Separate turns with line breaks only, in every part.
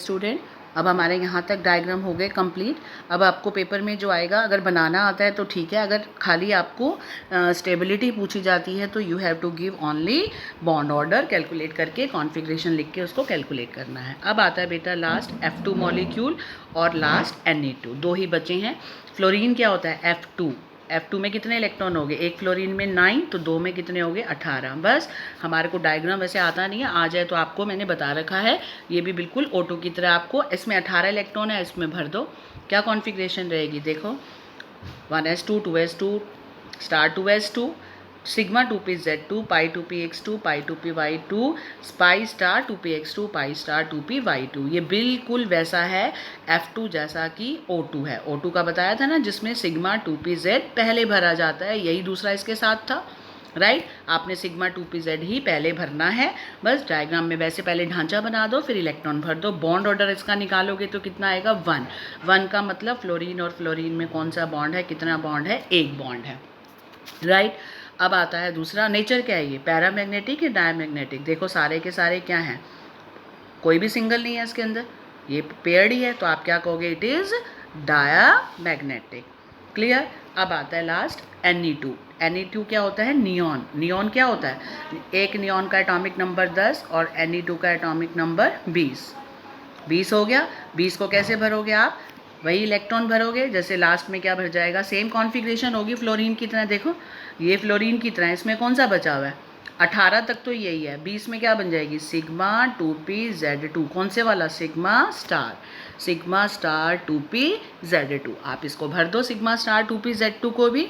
Student, अब हमारे यहाँ तक डायग्राम हो गए कंप्लीट। अब आपको पेपर में जो आएगा, अगर बनाना आता है तो ठीक है, अगर खाली आपको स्टेबिलिटी पूछी जाती है तो you have to give only bond order calculate करके, कॉन्फ़िगरेशन लिख के उसको कैलकुलेट करना है। अब आता है बेटा लास्ट F2 मॉलिक्यूल और लास्ट Na2, दो ही बचे हैं। फ्लोरीन क्या होता है? F2 में कितने इलेक्ट्रॉन हो गए? एक फ्लोरीन में 9, तो दो में कितने हो गए? 18। बस हमारे को डायग्राम वैसे आता नहीं है, आ जाए तो आपको मैंने बता रखा है, ये भी बिल्कुल O2 की तरह। आपको इसमें 18 इलेक्ट्रॉन है, इसमें भर दो। क्या कॉन्फ़िगरेशन रहेगी देखो, 1s2 2s2 star 2s2 sigma 2p z2 पाई 2p x2 पाई 2p y2 pi star 2p x2 pi star 2p y2। ये बिल्कुल वैसा है F2 जैसा कि O2 है। O2 का बताया था ना, जिसमें सिग्मा 2p z पहले भरा जाता है, यही दूसरा इसके साथ था, राइट। आपने सिग्मा 2p z ही पहले भरना है। बस डायग्राम में वैसे पहले ढांचा बना दो, फिर इलेक्ट्रॉन भर दो। बॉन्ड ऑर्डर इसका निकालोगे तो कितना आएगा? 1 का मतलब फ्लोरीन और फ्लोरीन में कौन सा बॉन्ड है? कितना बॉन्ड है? एक बॉन्ड है, राइट। अब आता है दूसरा, नेचर क्या है ये? पैरामैग्नेटिक या डायमैग्नेटिक? देखो सारे के सारे क्या हैं? कोई भी सिंगल नहीं है इसके अंदर, ये पेयर्ड ही है, तो आप क्या कहोगे? It is diamagnetic. क्लियर। अब आता है लास्ट Ne2। Ne2 क्या होता है? नियॉन। नियॉन क्या होता है? एक नियॉन का एटॉमिक नंबर 10 और Ne2 का एटॉमिक नंबर 20 हो गया। 20 को कैसे भरोगे आप? वही इलेक्ट्रॉन भरोगे, जैसे लास्ट में क्या भर जाएगा? सेम कॉन्फ़िगरेशन होगी फ्लोरीन की तरह। देखो ये फ्लोरीन की तरह, इसमें कौन सा बचा हुआ है? 18 तक तो यही है। 20 में क्या बन जाएगी? Sigma 2p z2। कौन से वाला? Sigma star 2p z2। आप इसको भर दो, सिग्मा स्टार 2p z2 को भी।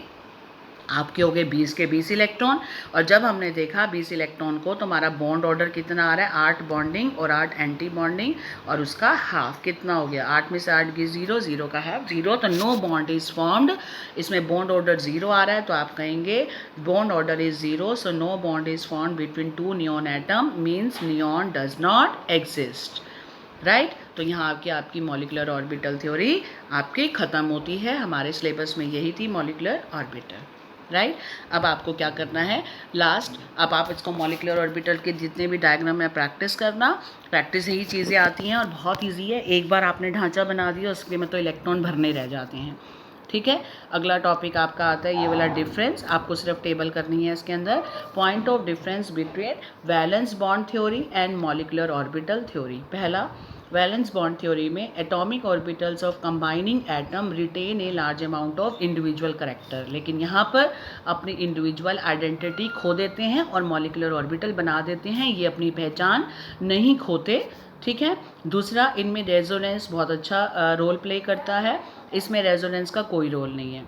आपके हो गए 20 के 20 इलेक्ट्रॉन। और जब हमने देखा 20 इलेक्ट्रॉन को, तो हमारा बॉन्ड ऑर्डर कितना आ रहा है? 8 बॉन्डिंग और 8 एंटी बॉन्डिंग, और उसका हाफ कितना हो गया? 8 में से 8 गई 0, 0 का हाफ 0, तो नो बॉन्ड इज फॉर्म्ड। इसमें बॉन्ड ऑर्डर 0 आ रहा है, तो आप कहेंगे bond order is 0, so no bond is formed between two neon atom, means neon does not exist, right. तो यहाँ आपकी मॉलिक्यूलर ऑर्बिटल थ्योरी आपकी ख़त्म होती है। हमारे सिलेबस में यही थी मॉलिक्यूलर ऑर्बिटल, राइट। अब आपको क्या करना है लास्ट, अब आप इसको मॉलिक्यूलर ऑर्बिटल के जितने भी डायग्राम में प्रैक्टिस करना। प्रैक्टिस यही चीज़ें आती हैं और बहुत इजी है। एक बार आपने ढांचा बना दिया, उसके में तो इलेक्ट्रॉन भरने रह जाते हैं, ठीक है। अगला टॉपिक आपका आता है ये वाला डिफरेंस। आपको सिर्फ टेबल करनी है इसके अंदर। Point of difference between valence bond theory and molecular orbital theory. पहला, वैलेंस बॉन्ड थ्योरी में atomic orbitals of combining atom retain a large amount of individual character, लेकिन यहाँ पर अपनी इंडिविजुअल आइडेंटिटी खो देते हैं और मॉलिक्यूलर ऑर्बिटल बना देते हैं। ये अपनी पहचान नहीं खोते, ठीक है। दूसरा, इनमें रेजोनेंस बहुत अच्छा रोल प्ले करता है, इसमें रेजोनेंस का कोई रोल नहीं है।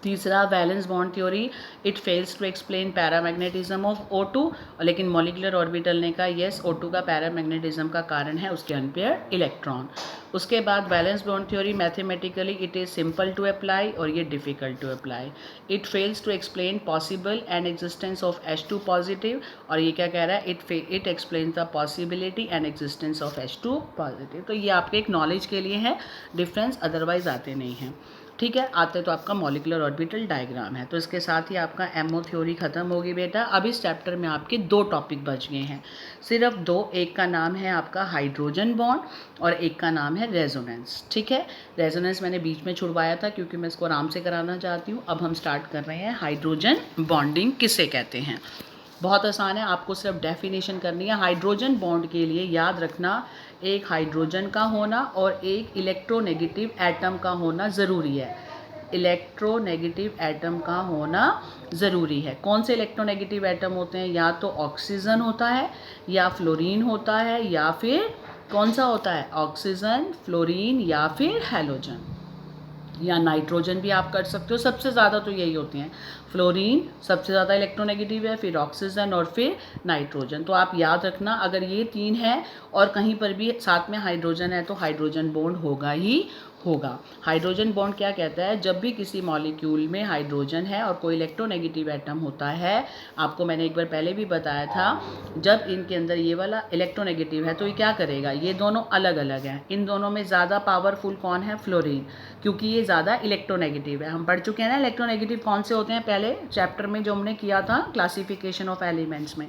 तीसरा, valence bond theory, it fails to explain paramagnetism of O2, लेकिन मॉलिक्यूलर ऑर्बिटल ने कहा येस O2 का पैरामैग्नेटिज्म का कारण है उसके अनपेयर्ड इलेक्ट्रॉन। उसके बाद valence bond theory mathematically it is simple to apply और ये difficult to apply. It fails to explain possible and existence of H2 positive, और ये क्या कह रहा है? It explain the possibility and existence of H2 positive. तो ये आपके एक नॉलेज के लिए है डिफरेंस, अदरवाइज आते नहीं हैं, ठीक है। आते तो आपका मॉलिक्यूलर ऑर्बिटल डायग्राम है। तो इसके साथ ही आपका MO थ्योरी खत्म होगी बेटा। अब इस चैप्टर में आपके दो टॉपिक बच गए हैं, सिर्फ दो। एक का नाम है आपका हाइड्रोजन बॉन्ड और एक का नाम है रेजोनेंस, ठीक है। रेजोनेंस मैंने बीच में छुड़वाया था क्योंकि मैं इसको आराम से कराना चाहती हूँ। अब हम स्टार्ट कर रहे हैं हाइड्रोजन बॉन्डिंग किसे कहते हैं। बहुत आसान है, आपको सिर्फ डेफिनेशन करनी है। हाइड्रोजन बॉन्ड के लिए याद रखना, एक हाइड्रोजन का होना और एक इलेक्ट्रोनेगेटिव एटम का होना ज़रूरी है। इलेक्ट्रोनेगेटिव एटम का होना ज़रूरी है। कौन से इलेक्ट्रोनेगेटिव एटम होते हैं? या तो ऑक्सीजन होता है, या फ्लोरीन होता है, या फिर कौन सा होता है? ऑक्सीजन, फ्लोरीन, या फिर हैलोजन, या नाइट्रोजन भी आप कर सकते हो। सबसे ज़्यादा तो यही होते हैं। फ्लोरीन सबसे ज़्यादा इलेक्ट्रोनेगेटिव है, फिर ऑक्सीजन और फिर नाइट्रोजन। तो आप याद रखना, अगर ये तीन है और कहीं पर भी साथ में हाइड्रोजन है तो हाइड्रोजन बॉन्ड होगा ही होगा। हाइड्रोजन बॉन्ड क्या कहता है? जब भी किसी मॉलिक्यूल में हाइड्रोजन है और कोई इलेक्ट्रोनेगेटिव एटम होता है, आपको मैंने एक बार पहले भी बताया था, जब इनके अंदर ये वाला इलेक्ट्रोनेगेटिव है तो ये क्या करेगा? ये दोनों अलग अलग हैं। इन दोनों में ज़्यादा पावरफुल कौन है? फ्लोरीन, क्योंकि ये ज़्यादा इलेक्ट्रोनेगेटिव है। हम पढ़ चुके हैं ना इलेक्ट्रोनेगेटिव कौन से होते हैं पहले चैप्टर में, जो हमने किया था क्लासिफिकेशन ऑफ एलिमेंट्स में।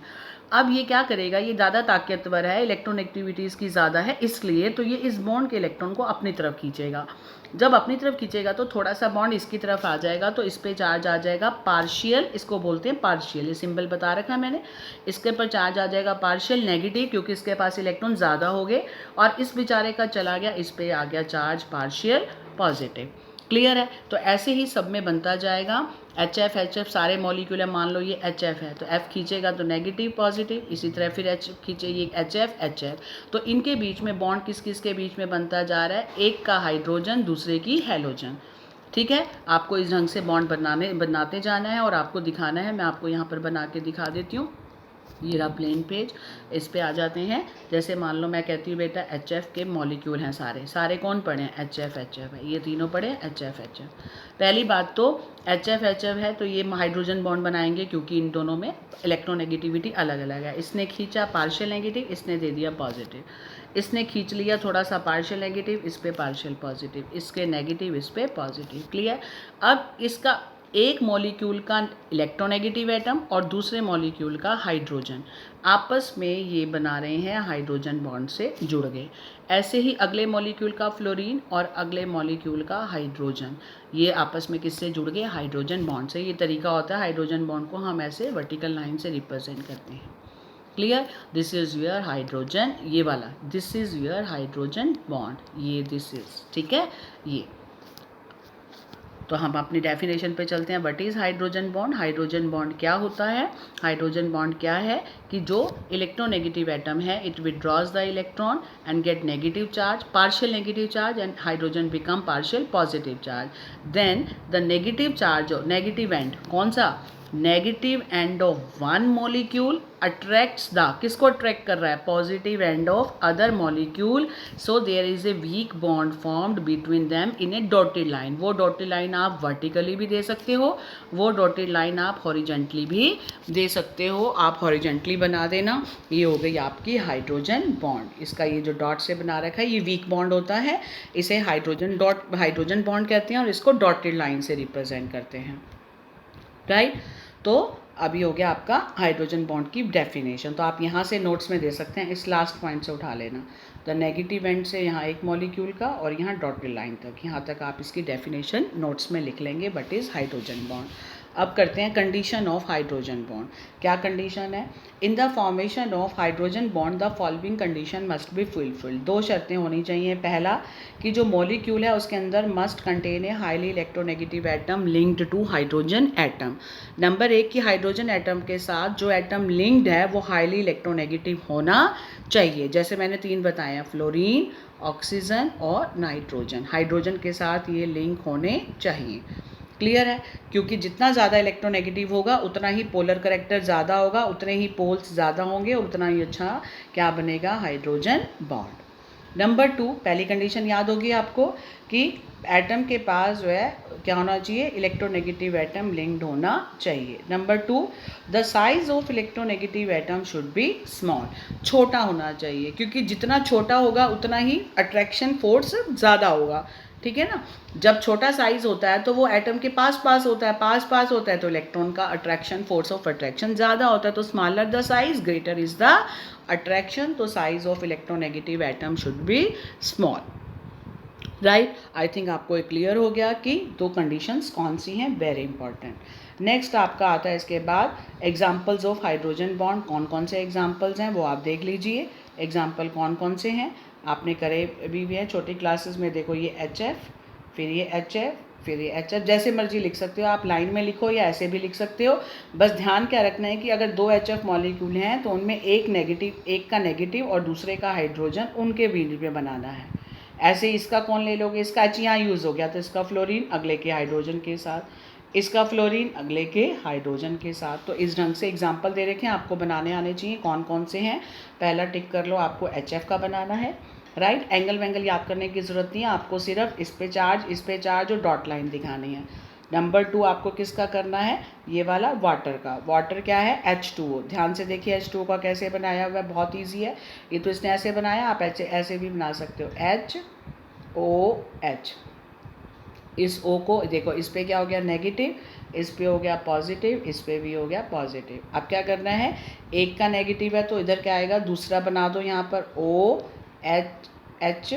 अब ये क्या करेगा, ये ज़्यादा ताकतवर है, इलेक्ट्रोनेगेटिविटी इसकी ज़्यादा है, इसलिए तो ये इस बॉन्ड के इलेक्ट्रॉन को अपनी तरफ खींचेगा। जब अपनी तरफ खींचेगा तो थोड़ा सा बॉन्ड इसकी तरफ आ जाएगा, तो इस पर चार्ज आ जाएगा पार्शियल, इसको बोलते हैं पार्शियल, ये सिंबल बता रखा है मैंने। इसके ऊपर चार्ज आ जाएगा पार्शियल नेगेटिव, क्योंकि इसके पास इलेक्ट्रॉन ज़्यादा हो गए, और इस बेचारे का चला गया, इस पर आ गया चार्ज पार्शियल पॉजिटिव। क्लियर है? तो ऐसे ही सब में बनता जाएगा। HF सारे मॉलिक्यूल है, मान लो ये HF है तो F खींचेगा तो नेगेटिव पॉजिटिव, इसी तरह फिर H खींचे, ये HF। तो इनके बीच में बॉन्ड किस किस के बीच में बनता जा रहा है, एक का हाइड्रोजन, दूसरे की हेलोजन। ठीक है, आपको इस ढंग से बॉन्ड बनाते जाना है और आपको दिखाना है। मैं आपको यहाँ पर बना के दिखा देती हूँ। ये रहा प्लेन पेज, इस पे आ जाते हैं। जैसे मान लो मैं कहती हूँ बेटा HF के मॉलिक्यूल हैं, सारे कौन पढ़े हैं, HF है, ये तीनों पढ़े हैं HF। पहली बात तो HF है तो ये हाइड्रोजन बॉन्ड बनाएंगे, क्योंकि इन दोनों में इलेक्ट्रोनेगेटिविटी अलग अलग है। इसने खींचा पार्शियल नेगेटिव, इसने दे दिया पॉजिटिव, इसने खींच लिया थोड़ा सा पार्शियल नेगेटिव, इस पे पार्शियल पॉजिटिव, इसके नेगेटिव, इस पे पॉजिटिव। क्लियर? अब इसका एक मॉलिक्यूल का इलेक्ट्रोनेगेटिव एटम और दूसरे मॉलिक्यूल का हाइड्रोजन आपस में ये बना रहे हैं, हाइड्रोजन बॉन्ड से जुड़ गए। ऐसे ही अगले मॉलिक्यूल का फ्लोरीन और अगले मॉलिक्यूल का हाइड्रोजन, ये आपस में किससे जुड़ गए, हाइड्रोजन बॉन्ड से। ये तरीका होता है, हाइड्रोजन बॉन्ड को हम ऐसे वर्टिकल लाइन से रिप्रेजेंट करते हैं। Clear? This is your hydrogen, ये वाला this is your hydrogen bond, ये दिस इज, ठीक है। ये तो हम अपनी डेफिनेशन पे चलते हैं। What is hydrogen bond? Hydrogen bond क्या होता है? हाइड्रोजन बॉन्ड क्या है कि जो इलेक्ट्रोनेगेटिव एटम है, it withdraws the electron and get negative charge, partial negative charge, and hydrogen become partial positive charge. Then the negative charge, negative end, कौन सा, negative end of one molecule attracts the, किसको attract कर रहा है, positive end of other molecule. So there is a weak bond formed between them in A dotted line. वो dotted line आप vertically भी दे सकते हो, वो डॉटेड लाइन आप हॉरिजेंटली भी दे सकते हो। आप हॉरिजेंटली बना देना, ये हो गई आपकी हाइड्रोजन बॉन्ड। इसका ये जो डॉट से बना रखा है ये वीक बॉन्ड होता है, इसे हाइड्रोजन बॉन्ड कहते हैं और इसको डॉटेड लाइन से रिप्रेजेंट करते हैं। राइट? तो अभी हो गया आपका हाइड्रोजन बॉन्ड की डेफिनेशन। तो आप यहाँ से नोट्स में दे सकते हैं, इस लास्ट पॉइंट से उठा लेना, द नेगेटिव एंड से यहाँ एक मॉलिक्यूल का और यहाँ डॉटेड लाइन तक, यहाँ तक आप इसकी डेफिनेशन नोट्स में लिख लेंगे। What is hydrogen bond. अब करते हैं कंडीशन ऑफ हाइड्रोजन बॉन्ड। क्या कंडीशन है? In the formation of hydrogen bond the following condition must be fulfilled. दो शर्तें होनी चाहिए। पहला कि जो मॉलिक्यूल है उसके अंदर must contain a highly electronegative atom linked to hydrogen atom. Number एक कि हाइड्रोजन एटम के साथ जो एटम लिंक्ड है वो हाईली इलेक्ट्रोनेगेटिव होना चाहिए। जैसे मैंने तीन बताया, फ्लोरीन, ऑक्सीजन और नाइट्रोजन, हाइड्रोजन के साथ ये लिंक होने चाहिए। क्लियर है? क्योंकि जितना ज़्यादा इलेक्ट्रोनेगेटिव होगा उतना ही पोलर करेक्टर ज़्यादा होगा, उतने ही पोल्स ज़्यादा होंगे, उतना ही अच्छा क्या बनेगा, हाइड्रोजन बॉन्ड। नंबर 2, पहली कंडीशन याद होगी आपको कि एटम के पास जो है क्या होना चाहिए, इलेक्ट्रोनेगेटिव एटम लिंक्ड होना चाहिए। Number 2, the size of electronegative atom should be small, छोटा होना चाहिए, क्योंकि जितना छोटा होगा उतना ही अट्रैक्शन फोर्स ज़्यादा होगा। ठीक है ना? जब छोटा साइज होता है तो वो एटम के पास होता है, तो इलेक्ट्रॉन का अट्रैक्शन, फोर्स ऑफ अट्रैक्शन ज़्यादा होता है। तो smaller the size greater is the attraction. तो size of electronegative atom should be small. Right? I think आपको एक क्लियर हो गया कि दो कंडीशंस कौन सी हैं, वेरी इंपॉर्टेंट। नेक्स्ट आपका आता है इसके बाद एग्जाम्पल्स ऑफ हाइड्रोजन बॉन्ड। कौन कौन से एग्जाम्पल्स हैं वो आप देख लीजिए। एग्जाम्पल कौन कौन से हैं आपने करे भी हैं छोटी क्लासेस में। देखो ये HF, फिर ये HF, फिर ये HF, जैसे मर्जी लिख सकते हो आप, लाइन में लिखो या ऐसे भी लिख सकते हो। बस ध्यान क्या रखना है कि अगर दो HF मॉलिक्यूल हैं तो उनमें एक का नेगेटिव और दूसरे का हाइड्रोजन उनके बीच में बनाना है। ऐसे इसका कौन ले लोगे, इसका H यहाँ यूज़ हो गया तो इसका फ्लोरीन अगले के हाइड्रोजन के साथ, इसका फ्लोरीन अगले के हाइड्रोजन के साथ। तो इस ढंग से एग्जाम्पल दे रखे हैं, आपको बनाने आने चाहिए। कौन कौन से हैं, पहला टिक कर लो, आपको HF का बनाना है। राइट? एंगल वेंगल याद करने की ज़रूरत नहीं है, आपको सिर्फ इस पे चार्ज और डॉट लाइन दिखानी है। नंबर 2 आपको किसका करना है, ये वाला वाटर का। वाटर क्या है, H2O। ध्यान से देखिए H2O का कैसे बनाया हुआ है, बहुत ईजी है। ये तो इसने ऐसे बनाया, आप ऐसे भी बना सकते हो, HOH। इस O को देखो, इस पर क्या हो गया, नेगेटिव, इस पे हो गया पॉजिटिव, इस पे भी हो गया पॉजिटिव। अब क्या करना है, एक का नेगेटिव है तो इधर क्या आएगा, दूसरा बना दो यहाँ पर O H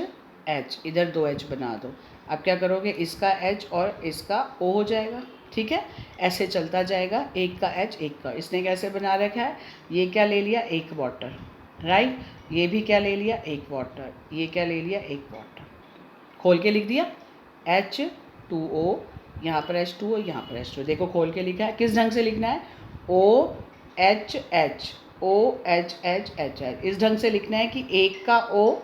H, इधर 2 H बना दो। अब क्या करोगे, इसका H और इसका O हो जाएगा, ठीक है। ऐसे चलता जाएगा, एक का H एक का। इसने कैसे बना रखा है, ये क्या ले लिया, एक वाटर, राइट। ये भी क्या ले लिया, एक वाटर। ये क्या ले लिया, एक वाटर। खोल के लिख दिया H2O, यहाँ पर H2O, यहाँ पर H2O। देखो खोल के लिखा है, किस ढंग से लिखना है, OHH OHH। इस ढंग से लिखना है कि एक का O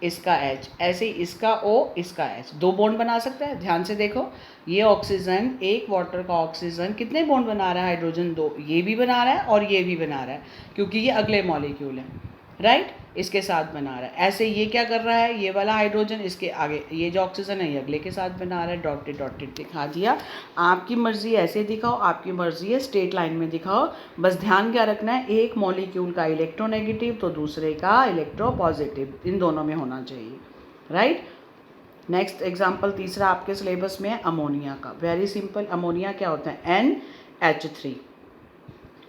इसका H, ऐसे ही इसका O इसका H, 2 बॉन्ड बना सकता है। ध्यान से देखो, ये ऑक्सीजन, एक वाटर का ऑक्सीजन कितने बॉन्ड बना रहा है, हाइड्रोजन 2, ये भी बना रहा है और ये भी बना रहा है, क्योंकि ये अगले मॉलिक्यूल है, राइट, इसके साथ बना रहा है। ऐसे ये क्या कर रहा है, ये वाला हाइड्रोजन इसके आगे, ये जो ऑक्सीजन है ये अगले के साथ बना रहा है। डॉटेड डॉटेड दिखा दिया। आपकी मर्जी ऐसे दिखाओ, आपकी मर्जी है स्ट्रेट लाइन में दिखाओ, बस ध्यान क्या रखना है, एक मॉलिक्यूल का इलेक्ट्रोनेगेटिव तो दूसरे का इलेक्ट्रोपॉजिटिव, इन दोनों में होना चाहिए, राइट। नेक्स्ट एग्जाम्पल तीसरा आपके सिलेबस में है अमोनिया का। वेरी सिंपल, अमोनिया क्या होता है, NH3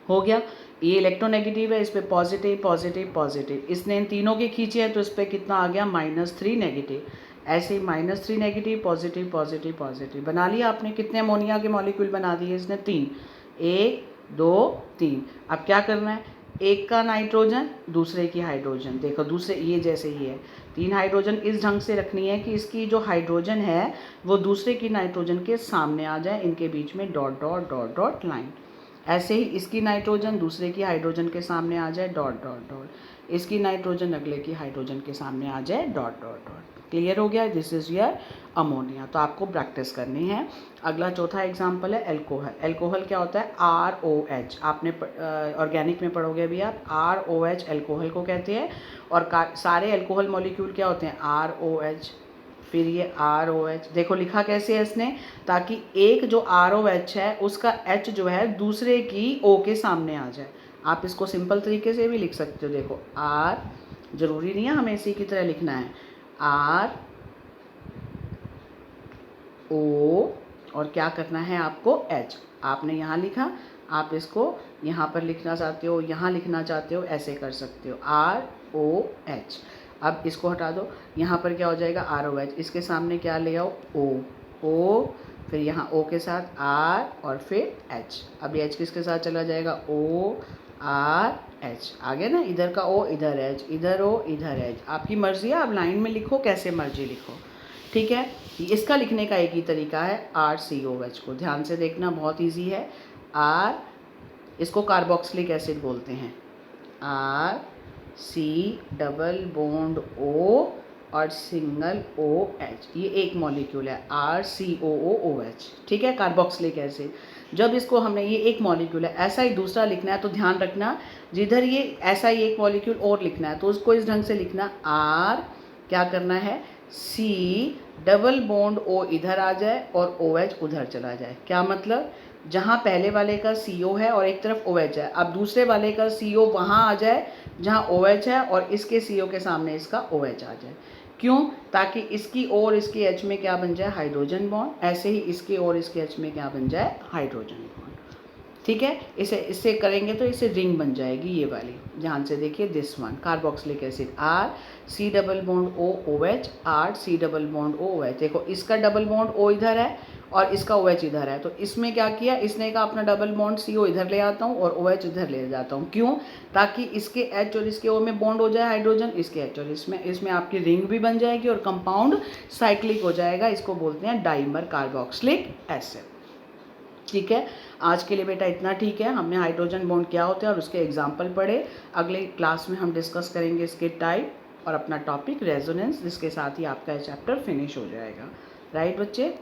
हो गया। ये इलेक्ट्रोनेगेटिव है, इस पर पॉजिटिव पॉजिटिव पॉजिटिव, इसने इन तीनों के खींचे हैं तो इस पर कितना आ गया, -3 नेगेटिव। ऐसे ही -3 नेगेटिव पॉजिटिव पॉजिटिव पॉजिटिव बना लिया आपने। कितने अमोनिया के मॉलिक्यूल बना दिए इसने, 3, 1 2 3। अब क्या करना है, एक का नाइट्रोजन दूसरे की हाइड्रोजन, देखो दूसरे ये जैसे ही है, 3 हाइड्रोजन इस ढंग से रखनी है कि इसकी जो हाइड्रोजन है वो दूसरे की नाइट्रोजन के सामने आ जाए, इनके बीच में dot dot dot dot line. ऐसे ही इसकी नाइट्रोजन दूसरे की हाइड्रोजन के सामने आ जाए, डॉट डॉट डॉट, इसकी नाइट्रोजन अगले की हाइड्रोजन के सामने आ जाए, डॉट डॉट डॉट। क्लियर हो गया, दिस इज़ योर अमोनिया। तो आपको प्रैक्टिस करनी है। अगला चौथा एग्जाम्पल है एल्कोहल। एल्कोहल क्या होता है, ROH, आपने ऑर्गेनिक में पढ़ोगे अभी आप, ROH एल्कोहल को कहते हैं। और सारे एल्कोहल मॉलिक्यूल क्या होते हैं, ROH, फिर ये ROH। देखो लिखा कैसे है इसने, ताकि एक जो ROH है उसका H जो है दूसरे की O के सामने आ जाए। आप इसको सिंपल तरीके से भी लिख सकते हो। देखो R, जरूरी नहीं है हमें इसी की तरह लिखना है, RO, और क्या करना है आपको, H। आपने यहाँ लिखा, आप इसको यहाँ पर लिखना चाहते हो, यहाँ लिखना चाहते हो, ऐसे कर सकते हो, ROH। अब इसको हटा दो, यहाँ पर क्या हो जाएगा, ROH, इसके सामने क्या ले आओ, O, फिर यहाँ O के साथ R और फिर H। अब ये H किसके साथ चला जाएगा, ORH, आ गया ना, इधर का O इधर H, इधर O इधर H। आपकी मर्जी है, आप लाइन में लिखो, कैसे मर्जी लिखो, ठीक है। इसका लिखने का एक ही तरीका है, RCOH को ध्यान से देखना, बहुत इजी है। R, इसको कार्बोक्सिलिक एसिड बोलते हैं, RC डबल बॉन्ड O और सिंगल OH, ये एक मॉलिक्यूल है, RCOOH, ठीक है, कार्बोक्सिलिक एसिड। जब इसको हमने, ये एक मॉलिक्यूल है, ऐसा ही दूसरा लिखना है तो ध्यान रखना, जिधर ये ऐसा ही एक मॉलिक्यूल और लिखना है तो उसको इस ढंग से लिखना, R, क्या करना है, C डबल बॉन्ड O इधर आ जाए और OH उधर चला जाए। क्या मतलब, जहाँ पहले वाले का CO है और एक तरफ OH है, अब दूसरे वाले का CO वहाँ आ जाए जहाँ OH है और इसके CO के सामने इसका OH आ जाए। क्यों, ताकि इसकी और इसके H में क्या बन जाए, हाइड्रोजन बॉन्ड, ऐसे ही इसके और इसके H में क्या बन जाए, हाइड्रोजन बॉन्ड, ठीक है। इससे करेंगे तो इससे रिंग बन जाएगी ये वाली। ध्यान से देखिए, this one, carboxylic acid, RC double bond OOH, RC double bond OOH। देखो इसका डबल बॉन्ड O इधर है और इसका OH इधर है, तो इसमें क्या किया, इसने कहा अपना डबल बॉन्ड CO इधर ले आता हूँ और OH इधर ले जाता हूँ। क्यों, ताकि इसके H और इसके O में बॉन्ड हो जाए हाइड्रोजन, इसके H और इसमें आपकी रिंग भी बन जाएगी और कंपाउंड साइक्लिक हो जाएगा। इसको बोलते हैं डाइमर कार्बोक्सिलिक एसिड, ठीक है। आज के लिए बेटा इतना ठीक है। हमने हाइड्रोजन बॉन्ड क्या होता है और उसके एग्जाम्पल पढ़े। अगले क्लास में हम डिस्कस करेंगे इसके टाइप और अपना टॉपिक रेजोनेंस, जिसके साथ ही आपका चैप्टर फिनिश हो जाएगा। राइट बच्चे।